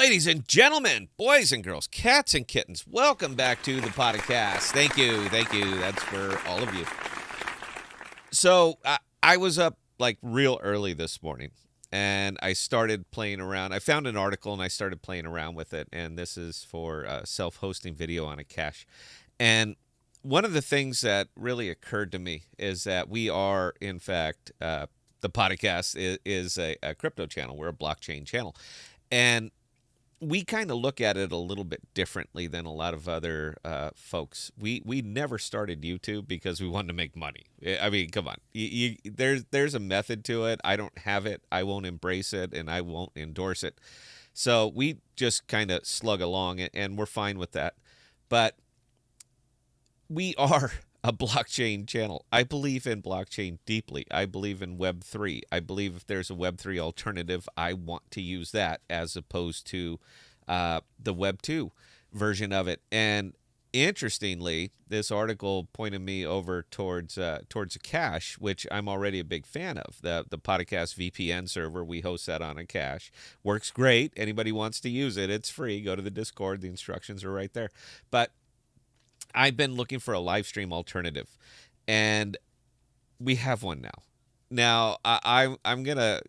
Ladies and gentlemen, boys and girls, cats and kittens, welcome back to the podcast. Thank you. That's for all of you. So I was up like real early this morning and I started playing around. I found an article and I started playing around with it. And this is for self-hosting video on Akash. And one of the things that really occurred to me is that we are, in fact, the podcast is a crypto channel. We're a blockchain channel. And we kind of look at it a little bit differently than a lot of other folks. We never started YouTube because we wanted to make money. I mean, come on. There's a method to it. I don't have it. I won't embrace it, and I won't endorse it. So we just kind of slug along, and we're fine with that. But we are a blockchain channel. I believe in blockchain deeply. I believe in Web3. I believe if there's a Web3 alternative, I want to use that as opposed to the Web2 version of it. And interestingly, this article pointed me over towards Akash, which I'm already a big fan of. The podcast VPN server, we host that on Akash. Works great. Anybody wants to use it, it's free. Go to the Discord. The instructions are right there. But I've been looking for a live stream alternative, and we have one now. Now, I'm going to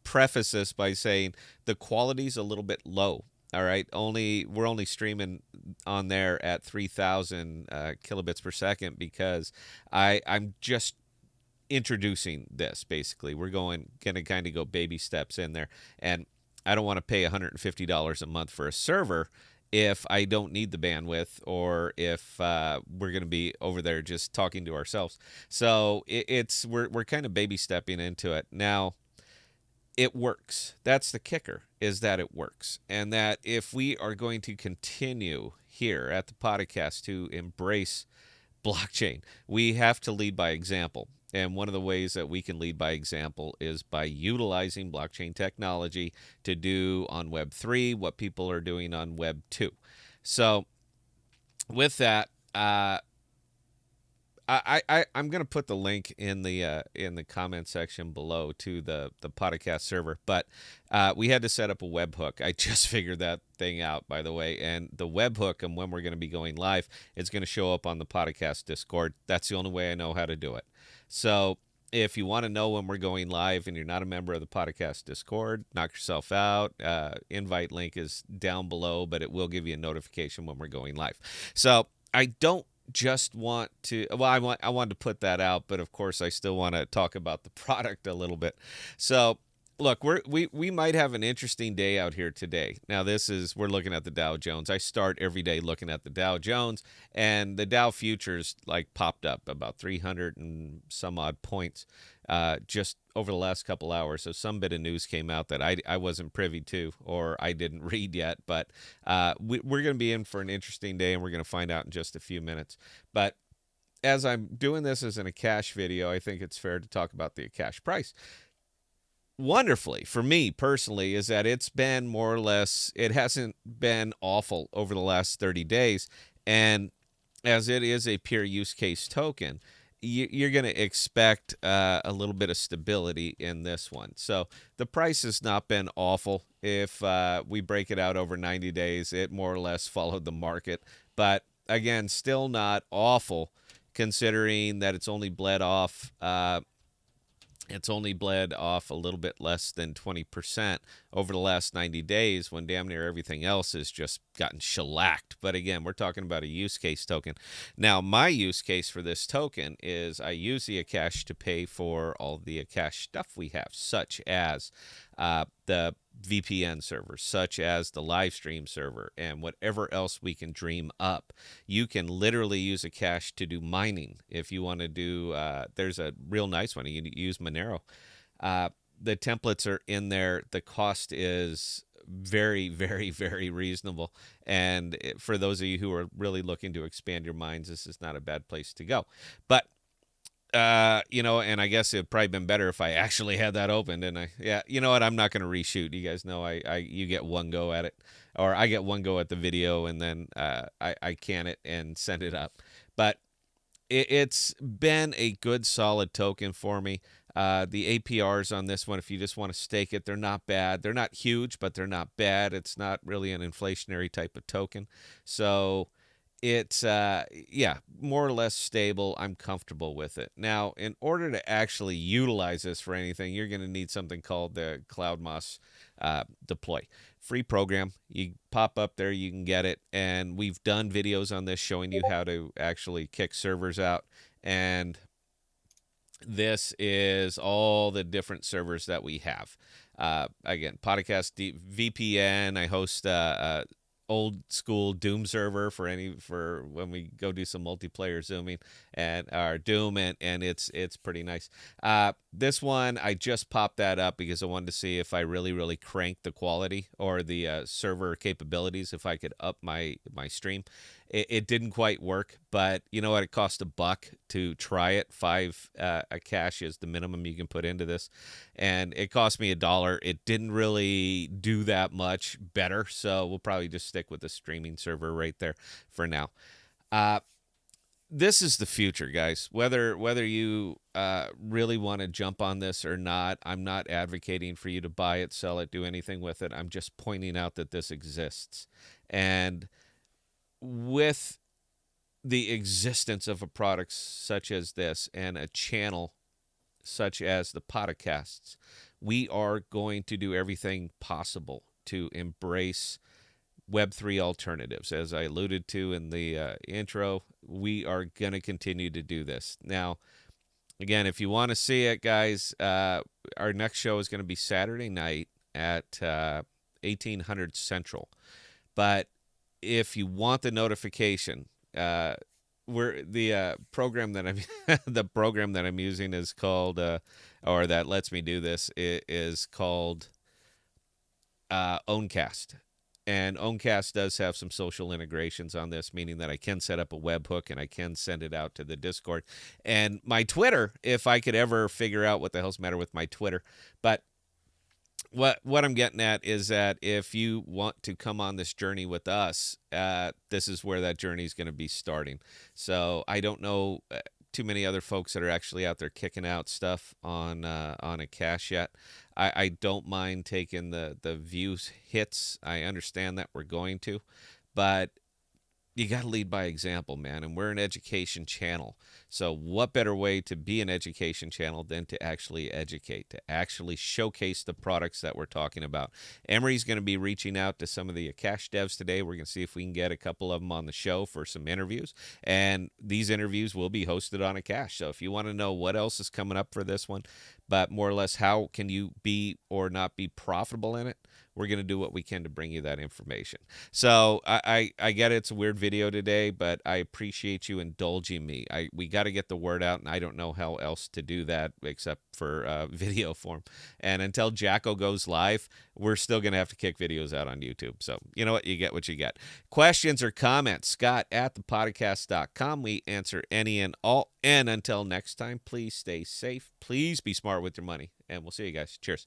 preface this by saying the quality's a little bit low. All right, we're only streaming on there at 3,000 kilobits per second because I'm just introducing this. Basically, we're going to kind of go baby steps in there, and I don't want to pay $150 a month for a server if I don't need the bandwidth, or if we're going to be over there just talking to ourselves. So we're kind of baby stepping into it. Now, it works. That's the kicker, is that it works. And that if we are going to continue here at the podcast to embrace blockchain, we have to lead by example. And one of the ways that we can lead by example is by utilizing blockchain technology to do on Web3 what people are doing on Web2. So with that, I'm going to put the link in the comment section below to the podcast server. But we had to set up a webhook. I just figured that thing out, by the way. And the webhook and when we're going to be going live, it's going to show up on the podcast Discord. That's the only way I know how to do it. So if you want to know when we're going live and you're not a member of the podcast Discord, knock yourself out. Invite link is down below, but it will give you a notification when we're going live. So I don't just want to, well, I wanted to put that out, but of course I still want to talk about the product a little bit. So look, we might have an interesting day out here today. Now we're looking at the Dow Jones. I start every day looking at the Dow Jones, and the Dow futures like popped up about 300 and some odd points just over the last couple hours. So some bit of news came out that I wasn't privy to, or I didn't read yet. But we're going to be in for an interesting day, and we're going to find out in just a few minutes. But as I'm doing this as an Akash video, I think it's fair to talk about the Akash price. Wonderfully, for me personally, is that it's been more or less, it hasn't been awful over the last 30 days. And as it is a pure use case token, you're going to expect a little bit of stability in this one. So the price has not been awful. If we break it out over 90 days, it more or less followed the market. But again, still not awful, considering that it's only bled off a little bit less than 20% over the last 90 days, when damn near everything else has just gotten shellacked. But again, we're talking about a use case token. Now, my use case for this token is I use the Akash to pay for all the Akash stuff we have, such as the VPN server, such as the live stream server, and whatever else we can dream up. You can literally use Akash to do mining if you want to do. There's a real nice one. You use Monero. The templates are in there. The cost is very, very, very reasonable. And for those of you who are really looking to expand your minds, this is not a bad place to go. But and I guess it'd probably been better if I actually had that opened. And you know what? I'm not going to reshoot. You guys know you get one go at it, or I get one go at the video, and then I can it and send it up. But it's been a good, solid token for me. The APRs on this one, if you just want to stake it, they're not bad. They're not huge, but they're not bad. It's not really an inflationary type of token. So it's, yeah, more or less stable. I'm comfortable with it. Now, in order to actually utilize this for anything, you're going to need something called the CloudMoss deploy. Free program. You pop up there, you can get it. And we've done videos on this showing you how to actually kick servers out. And this is all the different servers that we have. Again, podcast VPN. I host old school Doom server for when we go do some multiplayer zooming and our Doom, and it's pretty nice. This one I just popped that up because I wanted to see if I really cranked the quality or the server capabilities, if I could up my stream. It didn't quite work, but you know what? It cost $1 to try it. 5 Akash is the minimum you can put into this, and it cost me $1. It didn't really do that much better, so we'll probably just stick with the streaming server right there for now. This is the future, guys. Whether you really want to jump on this or not, I'm not advocating for you to buy it, sell it, do anything with it. I'm just pointing out that this exists, and with the existence of a product such as this and a channel such as the podcasts, we are going to do everything possible to embrace Web3 alternatives. As I alluded to in the intro, we are going to continue to do this. Now, again, if you want to see it, guys, our next show is going to be Saturday night at 1800 Central. But if you want the notification, we're the program that I'm the program that I'm using is called or that lets me do this is called Owncast. And Owncast does have some social integrations on this, meaning that I can set up a webhook and I can send it out to the Discord and my Twitter, if I could ever figure out what the hell's the matter with my Twitter. But what I'm getting at is that if you want to come on this journey with us, this is where that journey is going to be starting. So I don't know too many other folks that are actually out there kicking out stuff on Akash yet. I don't mind taking the views hits. I understand that we're going to, but you got to lead by example, man. And we're an education channel. So what better way to be an education channel than to actually educate, to actually showcase the products that we're talking about. Emery's going to be reaching out to some of the Akash devs today. We're going to see if we can get a couple of them on the show for some interviews. And these interviews will be hosted on Akash. So if you want to know what else is coming up for this one, but more or less how can you be or not be profitable in it, we're going to do what we can to bring you that information. So I get it. It's a weird video today, but I appreciate you indulging me. We got to get the word out, and I don't know how else to do that except for video form. And until Jacko goes live, we're still going to have to kick videos out on YouTube. So you know what? You get what you get. Questions or comments, Scott@thepodcast.com. We answer any and all. And until next time, please stay safe. Please be smart with your money. And we'll see you guys. Cheers.